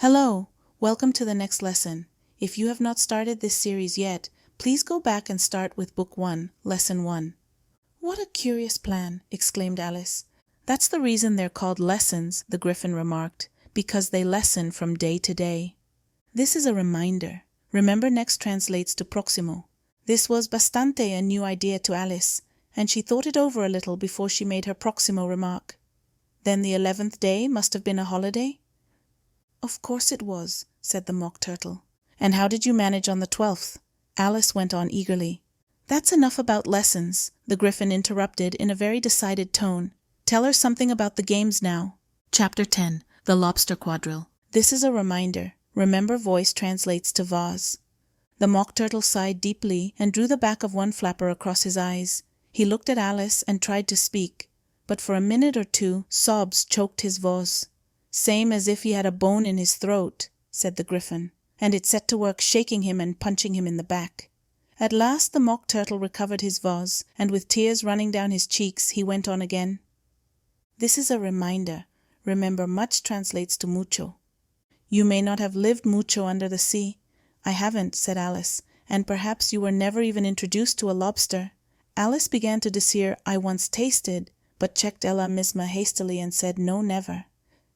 Hello, welcome to the next lesson. If you have not started this series yet, please go back and start with Book 1, Lesson 1. What a curious plan, exclaimed Alice. That's the reason they're called lessons, the Griffin remarked, because they lessen from day to day. This is a reminder. Remember next translates to próximo. This was bastante a new idea to Alice, and she thought it over a little before she made her próximo remark. Then the 11th day must have been a holiday? Of course it was, said the Mock Turtle. And how did you manage on the 12th? Alice went on eagerly. That's enough about lessons, the Griffin interrupted in a very decided tone. Tell her something about the games now. Chapter 10, The Lobster Quadrille. This is a reminder. Remember voice translates to vase. The Mock Turtle sighed deeply and drew the back of one flapper across his eyes. He looked at Alice and tried to speak, but for a minute or two sobs choked his voice. Same as if he had a bone in his throat, said the Griffin, and it set to work shaking him and punching him in the back. At last the Mock Turtle recovered his voice, and with tears running down his cheeks, he went on again. This is a reminder. Remember, much translates to mucho. You may not have lived mucho under the sea. I haven't, said Alice, and perhaps you were never even introduced to a lobster. Alice began to desire I once tasted, but checked ella misma hastily and said no, never.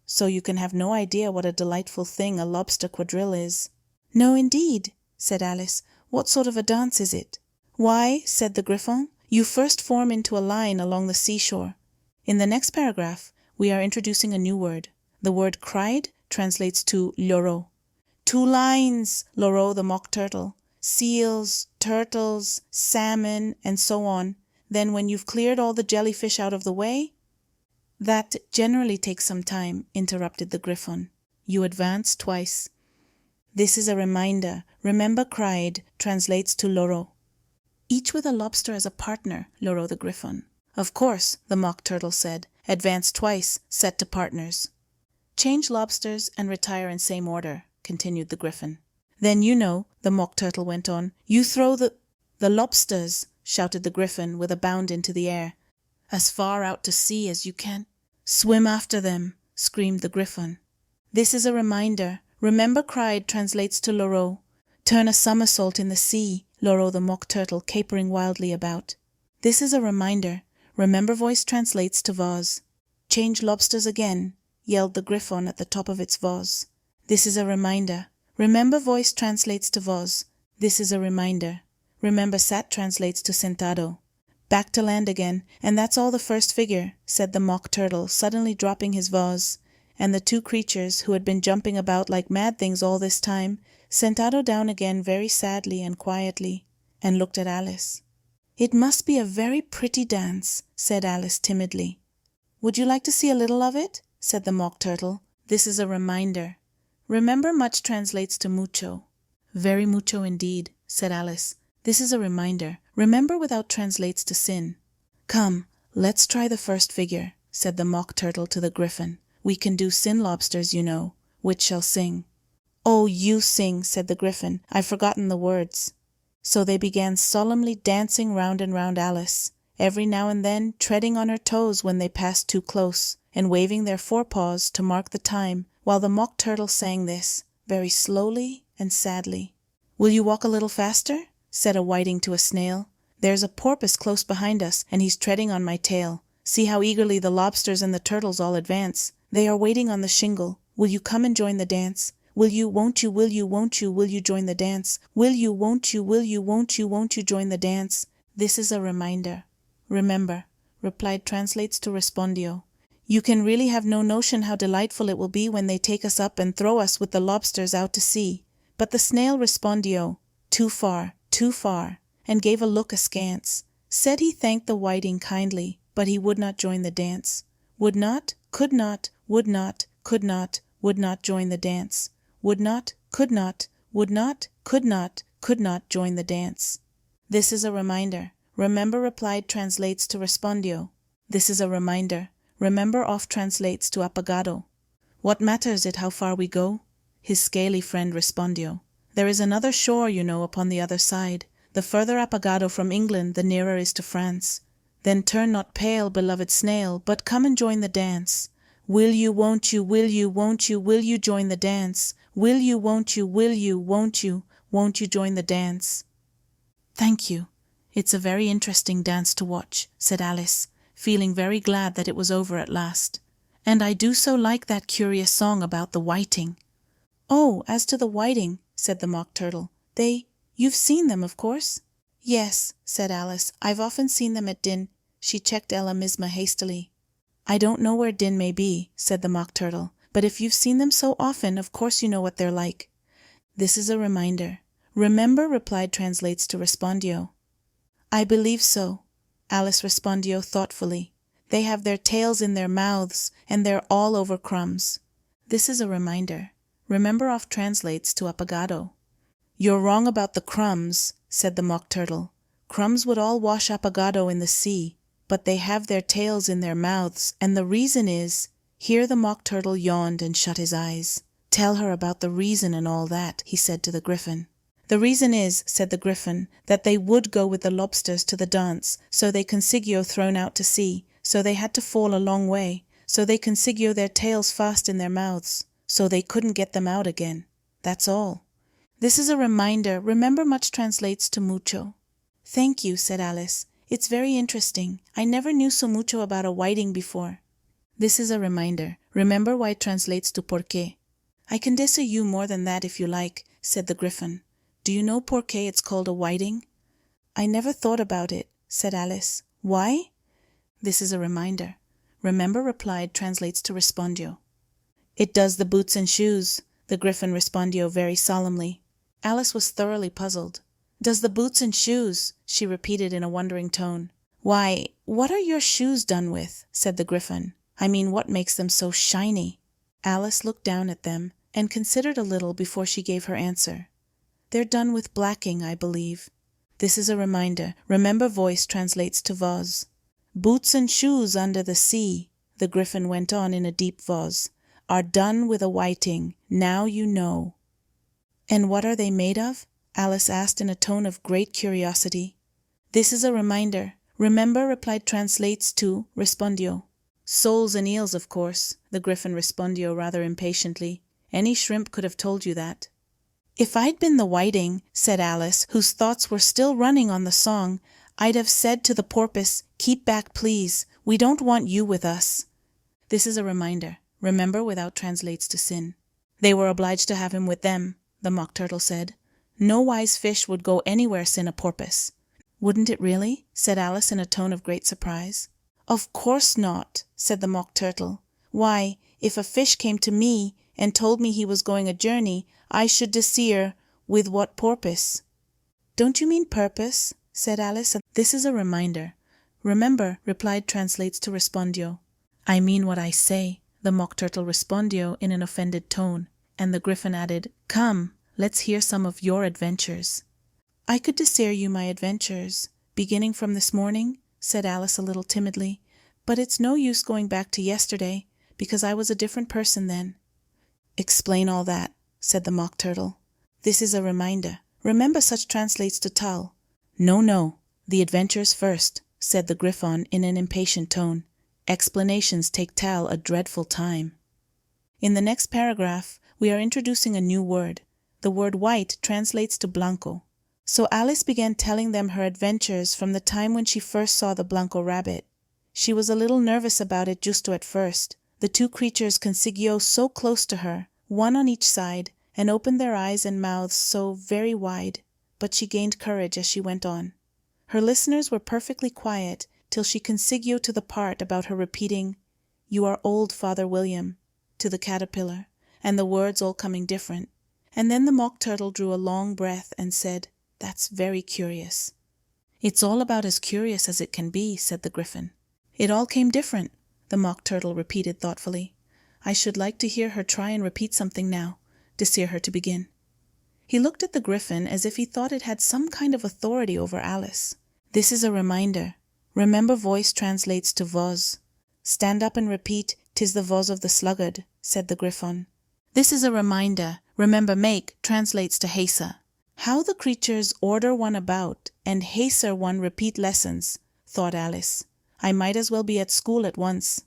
So you can have no idea what a delightful thing a lobster quadrille is. No, indeed, said Alice. What sort of a dance is it? Why, said the Griffin, you first form into a line along the seashore. In the next paragraph, we are introducing a new word. The word cried translates to lloró. 2 lines, lloró the Mock Turtle. Seals, turtles, salmon, and so on. Then when you've cleared all the jellyfish out of the way... That generally takes some time, interrupted the Griffin. You advance twice. This is a reminder. Remember cried translates to lloró. Each with a lobster as a partner, lloró the Griffin. Of course, the Mock Turtle said. Advance twice, set to partners. Change lobsters and retire in same order, continued the Griffin. Then you know, the Mock Turtle went on, you throw the lobsters, shouted the Griffin with a bound into the air. As far out to sea as you can. Swim after them, screamed the Griffin. This is a reminder. Remember cried translates to lloró. Turn a somersault in the sea, lloró the Mock Turtle, capering wildly about. This is a reminder. Remember voice translates to vase. Change lobsters again, yelled the Griffin at the top of its vase. This is a reminder. Remember voice translates to vase. This is a reminder. Remember sat translates to sentado. Back to land again, and that's all the first figure, said the Mock Turtle, suddenly dropping his vase, and the 2 creatures, who had been jumping about like mad things all this time, sentado down again very sadly and quietly, and looked at Alice. It must be a very pretty dance, said Alice timidly. Would you like to see a little of it? Said the Mock Turtle. This is a reminder. Remember much translates to mucho. Very mucho indeed, said Alice. This is a reminder. Remember without translates to sin. Come, let's try the first figure, said the Mock Turtle to the Griffin. We can do sin lobsters, you know. Which shall sing? Oh, you sing, said the Griffin. I've forgotten the words. So they began solemnly dancing round and round Alice, every now and then treading on her toes when they passed too close, and waving their forepaws to mark the time, while the Mock Turtle sang this, very slowly and sadly. Will you walk a little faster? Said a whiting to a snail. There's a porpoise close behind us, and he's treading on my tail. See how eagerly the lobsters and the turtles all advance. They are waiting on the shingle. Will you come and join the dance? Will you, won't you, will you, won't you, will you join the dance? Will you, won't you, will you, won't you join the dance? This is a reminder. Remember, replied translates to respondio. You can really have no notion how delightful it will be when they take us up and throw us with the lobsters out to sea. But the snail respondio, too far, and gave a look askance. Said he thanked the whiting kindly, but he would not join the dance. Would not, could not, would not, could not, would not join the dance. Would not, could not, would not, could not join the dance. This is a reminder. Remember replied translates to respondio. This is a reminder. Remember off translates to apagado. What matters it how far we go? His scaly friend respondio. There is another shore, you know, upon the other side. The further apagado from England, the nearer is to France. Then turn not pale, beloved snail, but come and join the dance. Will you, won't you, will you join the dance? Will you, won't you, won't you join the dance? Thank you. It's a very interesting dance to watch, said Alice, feeling very glad that it was over at last. And I do so like that curious song about the whiting. Oh, as to the whiting, said the Mock Turtle, you've seen them, of course? Yes, said Alice, I've often seen them at Din. She checked Ella Misma hastily. I don't know where Din may be, said the Mock Turtle, but if you've seen them so often, of course you know what they're like. This is a reminder. Remember, replied translates to respondio. I believe so, Alice respondio thoughtfully. They have their tails in their mouths, and they're all over crumbs. This is a reminder. Remember off translates to apagado. You're wrong about the crumbs, said the Mock Turtle. Crumbs would all wash apagado in the sea, but they have their tails in their mouths, and the reason is— Here the Mock Turtle yawned and shut his eyes. Tell her about the reason and all that, he said to the Griffin. The reason is, said the Griffin, that they would go with the lobsters to the dance, so they consiglio thrown out to sea, so they had to fall a long way, so they consiglio their tails fast in their mouths, so they couldn't get them out again. That's all. This is a reminder. Remember much translates to mucho. Thank you, said Alice. It's very interesting. I never knew so mucho about a whiting before. This is a reminder. Remember why it translates to por qué. I can dissay you more than that if you like, said the Griffin. Do you know por qué it's called a whiting? I never thought about it, said Alice. Why? This is a reminder. Remember replied translates to respondio. It does the boots and shoes, the Griffin respondio very solemnly. Alice was thoroughly puzzled. Does the boots and shoes, she repeated in a wondering tone. Why, what are your shoes done with? Said the Griffin. I mean, what makes them so shiny? Alice looked down at them and considered a little before she gave her answer. They're done with blacking, I believe. This is a reminder. Remember voice translates to voz. Boots and shoes under the sea, the Griffin went on in a deep voz, are done with a whiting. Now you know. And what are they made of? Alice asked in a tone of great curiosity. This is a reminder. Remember replied translates to respondio. Soles and eels, of course, the Griffin respondio rather impatiently. Any shrimp could have told you that. If I'd been the whiting, said Alice, whose thoughts were still running on the song, I'd have said to the porpoise, keep back please, we don't want you with us. This is a reminder. Remember without translates to sin. They were obliged to have him with them, the Mock Turtle said. No wise fish would go anywhere sin a porpoise. Wouldn't it really? Said Alice in a tone of great surprise. Of course not, said the Mock Turtle. Why, if a fish came to me and told me he was going a journey, I should desire with what porpoise? Don't you mean purpose? Said Alice. This is a reminder. Remember, replied translates to respondio. I mean what I say, the Mock Turtle respondio in an offended tone, and the Griffin added, Come, let's hear some of your adventures. I could desire you my adventures, beginning from this morning, said Alice a little timidly, but it's no use going back to yesterday, because I was a different person then. Explain all that, said the Mock Turtle. This is a reminder. Remember such translates to tal. No, the adventures first, said the Griffon in an impatient tone. Explanations take tal a dreadful time. In the next paragraph, we are introducing a new word. The word white translates to blanco. So Alice began telling them her adventures from the time when she first saw the blanco rabbit. She was a little nervous about it justo at first. The two creatures consiglio so close to her, one on each side, and opened their eyes and mouths so very wide, but she gained courage as she went on. Her listeners were perfectly quiet till she consiglio to the part about her repeating, You are old, Father William, to the caterpillar, and the words all coming different. And then the Mock Turtle drew a long breath and said, That's very curious. It's all about as curious as it can be, said the Griffin. It all came different, the Mock Turtle repeated thoughtfully. I should like to hear her try and repeat something now, desire her to begin. He looked at the Griffin as if he thought it had some kind of authority over Alice. This is a reminder. Remember voice translates to voz. Stand up and repeat, 'Tis the voz of the sluggard, said the Griffon. This is a reminder. Remember make translates to haser. How the creatures order one about and haser one repeat lessons, thought Alice. I might as well be at school at once.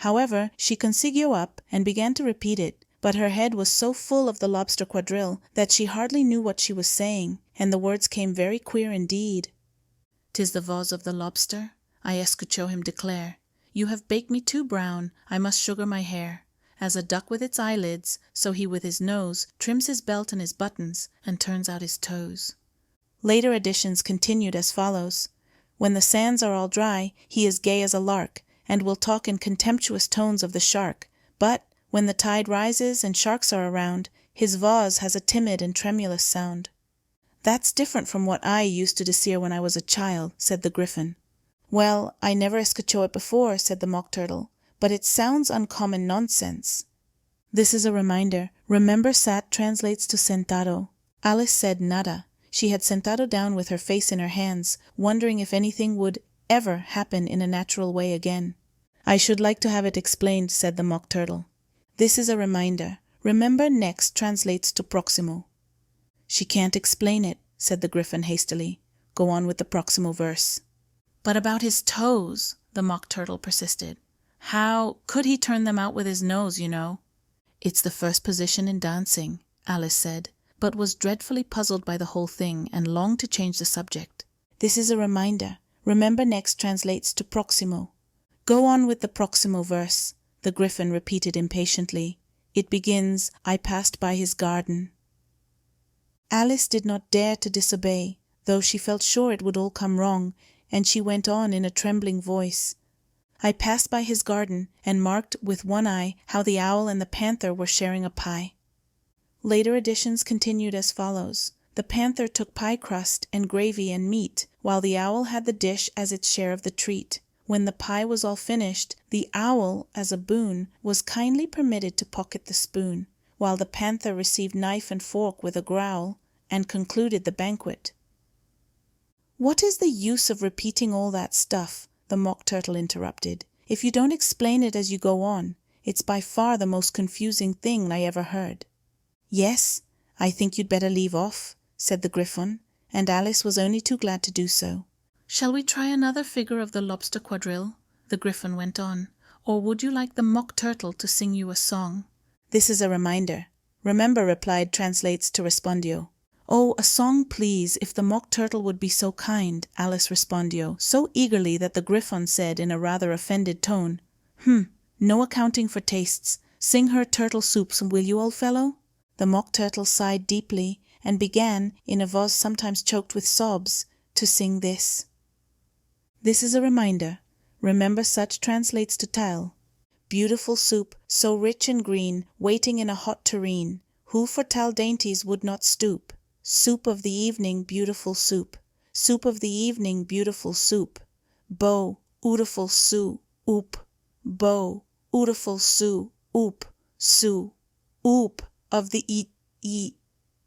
However, she consiguió up and began to repeat it, but her head was so full of the lobster quadrille that she hardly knew what she was saying, and the words came very queer indeed. "'Tis the voz of the lobster," I escuchó him declare. "You have baked me too brown, I must sugar my hair." As a duck with its eyelids, so he with his nose trims his belt and his buttons, and turns out his toes. Later editions continued as follows. When the sands are all dry, he is gay as a lark, and will talk in contemptuous tones of the shark. But, when the tide rises and sharks are around, his voz has a timid and tremulous sound. "That's different from what I used to desire when I was a child," said the Gryphon. "Well, I never escuchó it before," said the Mock Turtle, "but it sounds uncommon nonsense." This is a reminder. Remember sat translates to sentado. Alice said nada. She had sentado down with her face in her hands, wondering if anything would ever happen in a natural way again. "I should like to have it explained," said the Mock Turtle. This is a reminder. Remember next translates to próximo. "She can't explain it," said the Gryphon hastily. "Go on with the próximo verse." "But about his toes," the Mock Turtle persisted. "How could he turn them out with his nose, you know?" "It's the first position in dancing," Alice said, but was dreadfully puzzled by the whole thing and longed to change the subject. "This is a reminder. Remember next translates to próximo." "Go on with the próximo verse," the Gryphon repeated impatiently. "It begins, 'I passed by his garden.'" Alice did not dare to disobey, though she felt sure it would all come wrong, and she went on in a trembling voice. "I passed by his garden, and marked with one eye how the owl and the panther were sharing a pie." Later editions continued as follows. The panther took pie crust and gravy and meat, while the owl had the dish as its share of the treat. When the pie was all finished, the owl, as a boon, was kindly permitted to pocket the spoon, while the panther received knife and fork with a growl, and concluded the banquet. "What is the use of repeating all that stuff?" the Mock Turtle interrupted. "If you don't explain it as you go on, it's by far the most confusing thing I ever heard." "Yes, I think you'd better leave off," said the Gryphon, and Alice was only too glad to do so. "Shall we try another figure of the lobster quadrille?" the Gryphon went on. "Or would you like the Mock Turtle to sing you a song?" This is a reminder. Remember replied translates to respondio. "Oh, a song, please, if the Mock Turtle would be so kind," Alice respondio, so eagerly that the Gryphon said in a rather offended tone, "No accounting for tastes. Sing her turtle soups, will you, old fellow?" The Mock Turtle sighed deeply and began, in a voice sometimes choked with sobs, to sing this. This is a reminder. Remember such translates to tell. "Beautiful soup, so rich and green, waiting in a hot tureen. Who for tal dainties would not stoop? Soup of the evening, beautiful soup. Soup of the evening, beautiful soup. Bo, ootiful sou, oop. Bo, ootiful sou, oop, sou. Oop of the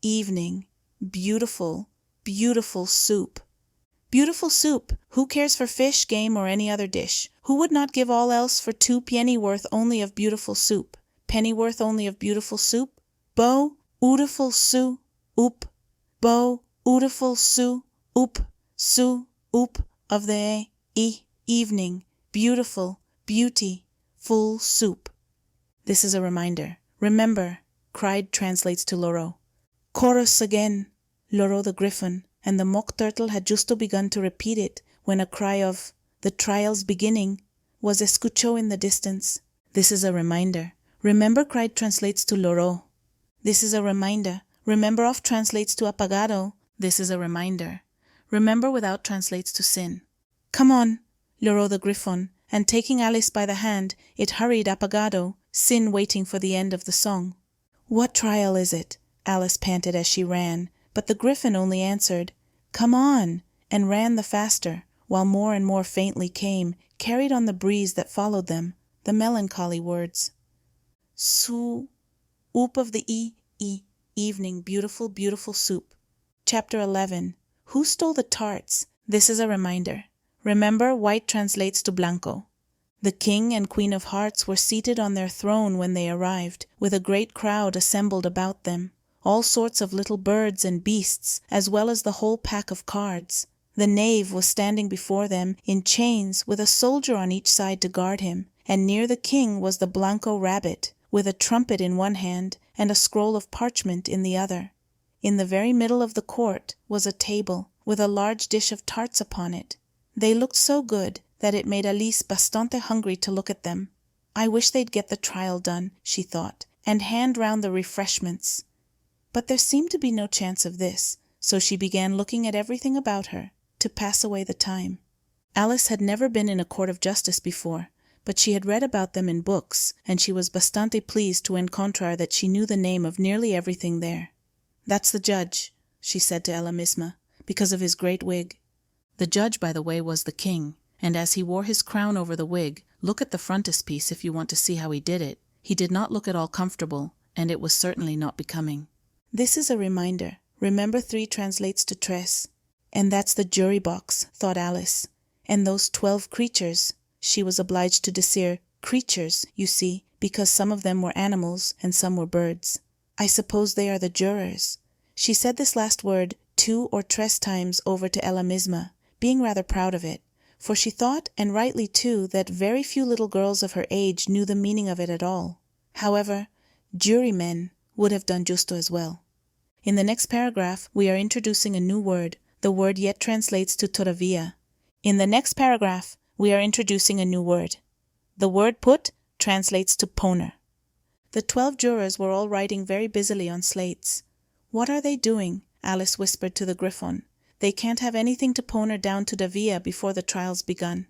evening, beautiful, beautiful soup." Beautiful soup. Who cares for fish, game, or any other dish? Who would not give all else for 2 pennyworth only of beautiful soup? Pennyworth only of beautiful soup? Bo, ootiful sou, oop. Bo, ootiful sou, oop, sou, oop of the evening, beautiful, beauty, full soup. This is a reminder. Remember, cried translates to Loro. Chorus again, Loro the Gryphon, and the Mock Turtle had justo begun to repeat it when a cry of "the trial's beginning" was escuchó in the distance. This is a reminder. Remember cried translates to Loro. This is a reminder. Remember off translates to apagado. This is a reminder. Remember without translates to sin. "Come on," Loro the Gryphon, and taking Alice by the hand, it hurried apagado, sin waiting for the end of the song. "What trial is it?" Alice panted as she ran, but the Gryphon only answered, "Come on," and ran the faster, while more and more faintly came, carried on the breeze that followed them, the melancholy words. Sou, oop of the evening, beautiful, beautiful soup. Chapter 11. Who stole the tarts? This is a reminder. Remember, white translates to blanco. The King and Queen of Hearts were seated on their throne when they arrived, with a great crowd assembled about them, all sorts of little birds and beasts, as well as the whole pack of cards. The knave was standing before them in chains with a soldier on each side to guard him, and near the king was the Blanco rabbit, with a trumpet in one hand and a scroll of parchment in the other. In the very middle of the court was a table, with a large dish of tarts upon it. They looked so good that it made Alice bastante hungry to look at them. I wish they'd get the trial done, she thought, and hand round the refreshments. But there seemed to be no chance of this, so she began looking at everything about her, to pass away the time. Alice had never been in a court of justice before, but she had read about them in books, and she was bastante pleased to encontrar that she knew the name of nearly everything there. "That's the judge," she said to Ella Misma, because of his great wig. The judge, by the way, was the king, and as he wore his crown over the wig, look at the frontispiece if you want to see how he did it. He did not look at all comfortable, and it was certainly not becoming. This is a reminder. Remember 3 translates to tres. And that's the jury box, thought Alice. And those 12 creatures. She was obliged to decere creatures, you see, because some of them were animals and some were birds. I suppose they are the jurors. She said this last word 2 or 3 times over to Ella Misma, being rather proud of it, for she thought, and rightly too, that very few little girls of her age knew the meaning of it at all. However, jurymen would have done justo as well. In the next paragraph, we are introducing a new word. The word yet translates to todavía. In the next paragraph, we are introducing a new word. The word put translates to poner. The 12 jurors were all writing very busily on slates. "What are they doing?" Alice whispered to the Griffon. "They can't have anything to poner down to davía before the trial's begun."